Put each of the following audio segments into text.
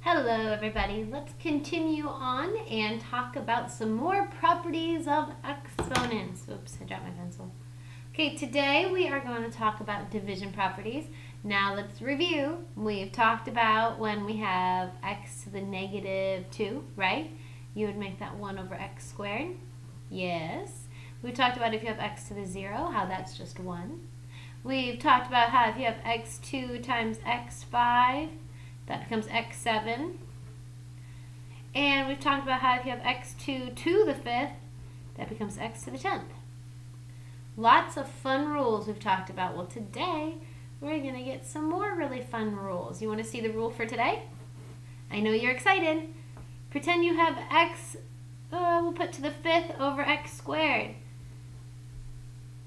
Hello everybody, let's continue on and talk about some more properties of exponents. Oops, I dropped my pencil. Okay, today we are going to talk about division properties. Now let's review. We've talked about when we have x to the negative 2, right? You would make that 1 over x squared. Yes. We've talked about if you have x to the 0, how that's just 1. We've talked about how if you have x2 times x5, that becomes x7. And we've talked about how if you have x2 to the 5th, that becomes x to the 10th. Lots of fun rules we've talked about. Well, today we're going to get some more really fun rules. You want to see the rule for today? I know you're excited. Pretend you have x, we'll put to the 5th over x squared.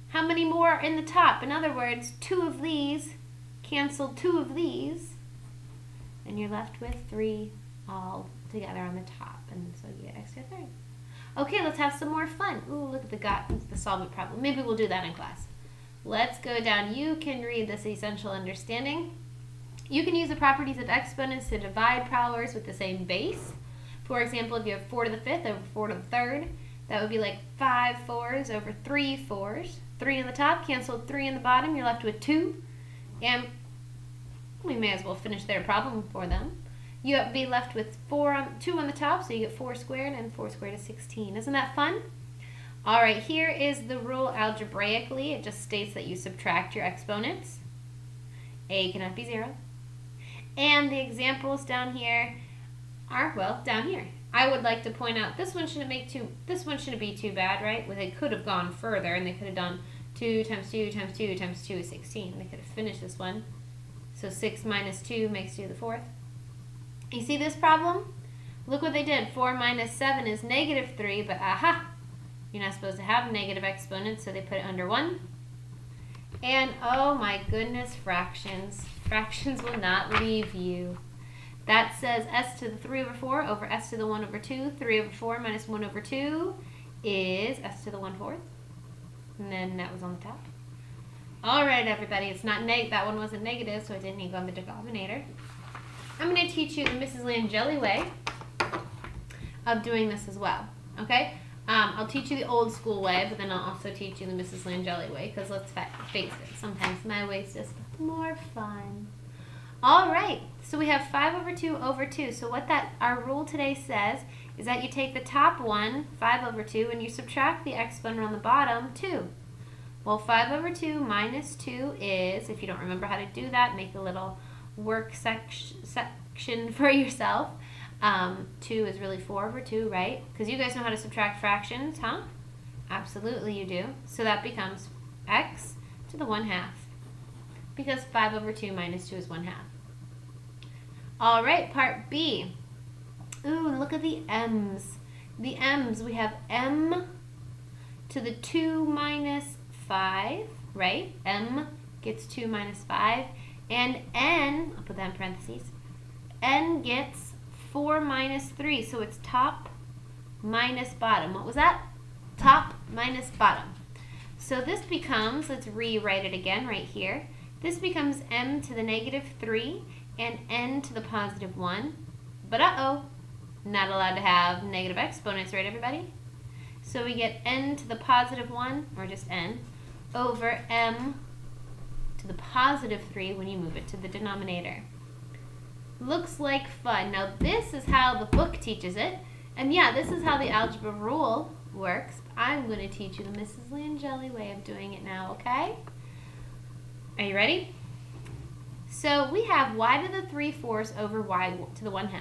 How many more in the top? In other words, 2 of these cancel 2 of these. And you're left with 3 all together on the top. And so you get x to the 3rd. Okay, let's have some more fun. Ooh, look at the solve it problem. Maybe we'll do that in class. Let's go down. You can read this essential understanding. You can use the properties of exponents to divide powers with the same base. For example, if you have 4 to the 5th over 4 to the 3rd, that would be like 5 4s over 3 4s. 3 on the top, canceled 3 on the bottom, you're left with 2. And we may as well finish their problem for them. You have to be left with 2 on the top, so you get 4 squared, and 4 squared is 16. Isn't that fun? All right, here is the rule algebraically. It just states that you subtract your exponents. A cannot be 0. And the examples down here are, well, down here. I would like to point out this one shouldn't be too bad, right? Well, they could have gone further, and they could have done 2 times 2 times 2 times 2 is 16. They could have finished this one. So 6 minus 2 makes 2 to the 4th. You see this problem? Look what they did. 4 minus 7 is negative 3, but aha! You're not supposed to have negative exponents, so they put it under 1. And oh my goodness, fractions. Fractions will not leave you. That says s to the 3 over s to the 1 over 2. 3 over 4 minus 1 over 2 is s to the 1/4. And then that was on the top. All right, everybody, it's not that one wasn't negative, so I didn't need to go on the denominator. I'm going to teach you the Mrs. Langeli way of doing this as well, okay? I'll teach you the old school way, but then I'll also teach you the Mrs. Langeli way, because let's face it, sometimes my way is just more fun. All right, so we have 5 over 2 over 2. So what our rule today says is that you take the top one, 5 over 2, and you subtract the exponent on the bottom, 2. Well, 5 over 2 minus 2 is, if you don't remember how to do that, make a little work section for yourself. 2 is really 4 over 2, right? Because you guys know how to subtract fractions, huh? Absolutely you do. So that becomes x to the 1/2. Because 5 over 2 minus 2 is 1/2. All right, part B. Ooh, look at the m's. The m's, we have m to the 2 minus 5, right? M gets 2 minus 5. And n, I'll put that in parentheses, n gets 4 minus 3. So it's top minus bottom. What was that? Top minus bottom. So this becomes, let's rewrite it again right here. This becomes m to the negative 3 and n to the positive 1. But uh-oh, not allowed to have negative exponents, right, everybody? So we get n to the positive 1, or just n, over m to the positive 3 when you move it to the denominator. Looks like fun. Now this is how the book teaches it. And yeah, this is how the algebra rule works. I'm going to teach you the Mrs. Langeli way of doing it now, okay? Are you ready? So we have y to the 3/4 over y to the 1/2.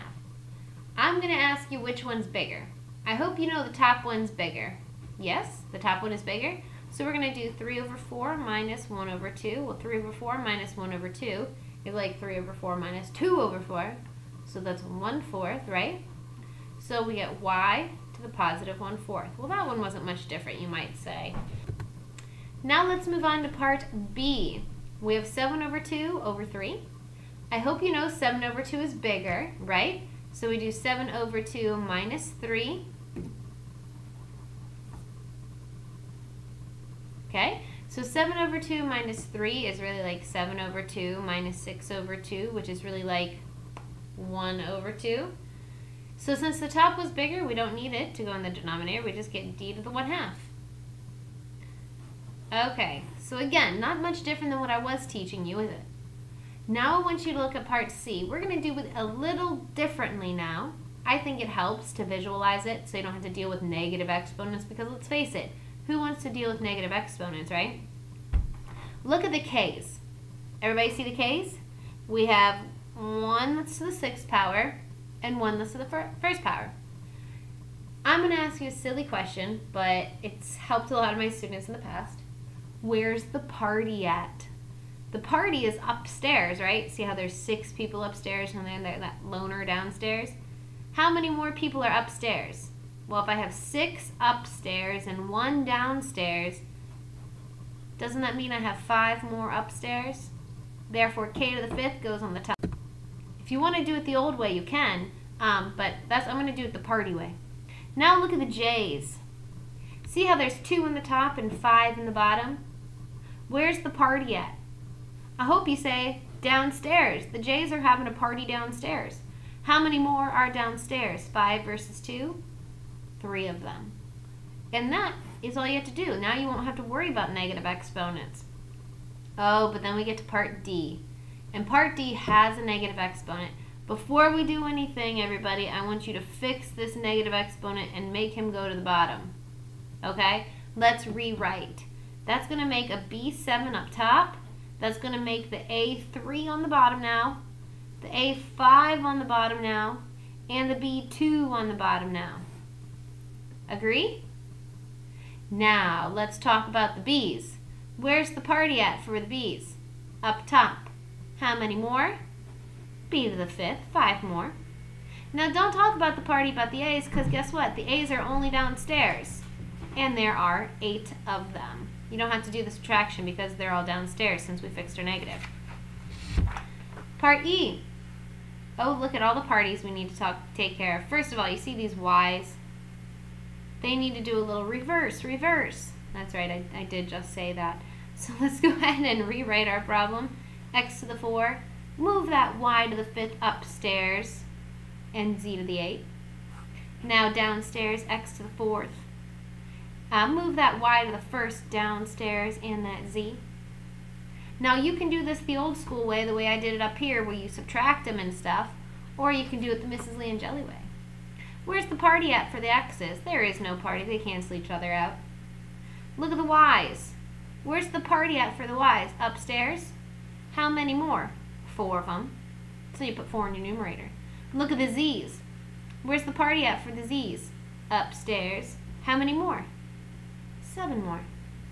I'm going to ask you which one's bigger. I hope you know the top one's bigger. Yes, the top one is bigger. So we're going to do 3 over 4 minus 1 over 2. Well, 3 over 4 minus 1 over 2 is like 3 over 4 minus 2 over 4. So that's 1/4, right? So we get y to the positive 1/4. Well, that one wasn't much different, you might say. Now let's move on to part B. We have 7 over 2 over 3. I hope you know 7 over 2 is bigger, right? So we do 7 over 2 minus 3. Okay, so 7 over 2 minus 3 is really like 7 over 2 minus 6 over 2, which is really like 1 over 2. So since the top was bigger, we don't need it to go in the denominator. We just get d to the 1/2. Okay, so again, not much different than what I was teaching you, is it? Now I want you to look at part C. We're going to do it a little differently now. I think it helps to visualize it so you don't have to deal with negative exponents, because let's face it, who wants to deal with negative exponents, right? Look at the k's. Everybody see the k's? We have 1 that's to the 6th power and 1 that's to the 1st power. I'm going to ask you a silly question, but it's helped a lot of my students in the past. Where's the party at? The party is upstairs, right? See how there's 6 people upstairs and then there's that loner downstairs? How many more people are upstairs? Well, if I have 6 upstairs and 1 downstairs, doesn't that mean I have 5 more upstairs? Therefore, k to the 5th goes on the top. If you want to do it the old way, you can, but I'm going to do it the party way. Now look at the j's. See how there's 2 in the top and 5 in the bottom? Where's the party at? I hope you say downstairs. The j's are having a party downstairs. How many more are downstairs? 5 versus 2? 3 of them. And that is all you have to do. Now you won't have to worry about negative exponents. Oh, but then we get to part D. And part D has a negative exponent. Before we do anything, everybody, I want you to fix this negative exponent and make him go to the bottom. Okay? Let's rewrite. That's going to make a B7 up top. That's going to make the A3 on the bottom now, the A5 on the bottom now, and the B2 on the bottom now. Agree? Now, let's talk about the B's. Where's the party at for the B's? Up top. How many more? B to the 5th, 5 more. Now, don't talk about the party about the A's, because guess what? The A's are only downstairs, and there are 8 of them. You don't have to do the subtraction because they're all downstairs since we fixed our negative. Part E. Oh, look at all the parties we need to take care of. First of all, you see these Y's? They need to do a little reverse. That's right, I did just say that. So let's go ahead and rewrite our problem. X to the 4. Move that Y to the 5th upstairs and Z to the 8th. Now downstairs, X to the 4th. Move that Y to the 1st downstairs and that Z. Now you can do this the old school way, the way I did it up here, where you subtract them and stuff, or you can do it the Mrs. Langeli way. Where's the party at for the X's? There is no party. They cancel each other out. Look at the Y's. Where's the party at for the Y's? Upstairs? How many more? 4 of them. So you put 4 in your numerator. Look at the Z's. Where's the party at for the Z's? Upstairs. How many more? 7 more.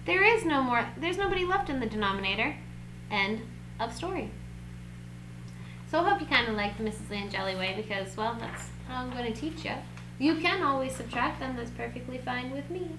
There is no more. There's nobody left in the denominator. End of story. So I hope you kind of like the Mrs. Langeli way because, well, that's how I'm going to teach you. You can always subtract them. That's perfectly fine with me.